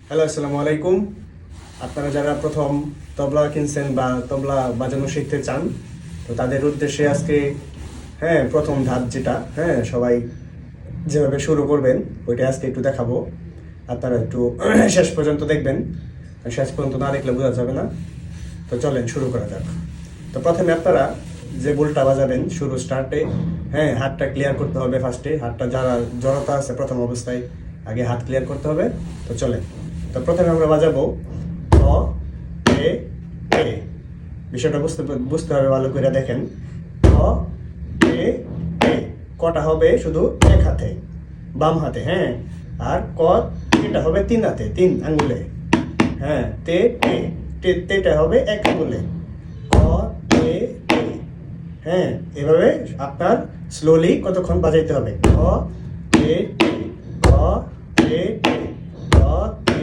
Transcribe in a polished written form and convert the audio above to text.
Hello, আসসালামু আলাইকুম। আপনারা যারা প্রথম তবলা কিনছেন বা তবলা বাজানো শিখতে চান, তো তাদের উদ্দেশ্যে আজকে প্রথম ধাপ যেটা সবাই যেভাবে শুরু করবেন ওইটা আজকে একটু দেখাবো। আপনারা একটু শেষ পর্যন্ত দেখবেন, শেষ পর্যন্ত না দেখলে বোঝা যাবে না। তো চলেন শুরু করা যাক। তো প্রথমে আপনারা যে বোলটা বাজাবেন শুরু স্টার্টে, হাতটা ক্লিয়ার করতে হবে। ফার্স্টে হাতটা যারা জড়তা আছে প্রথম অবস্থায় আগে হাত ক্লিয়ার করতে হবে। তো চলেন, তো প্রথমে আমরা বাজাবো ক এ এ। বিষয়টা বুঝতে বুঝতে হবে, ভালো করে দেখেন। ক এ এ, কটা হবে শুধু এক হাতে, বাম হাতে। আর ক এটা হবে তিন হাতে, তিন আঙ্গুলে। তে টে, তেটা হবে এক আঙ্গুলে। ক এ এ। এভাবে আপনার স্লোলি কতক্ষণ বাজাইতে হবে। ক এ ক এ এ।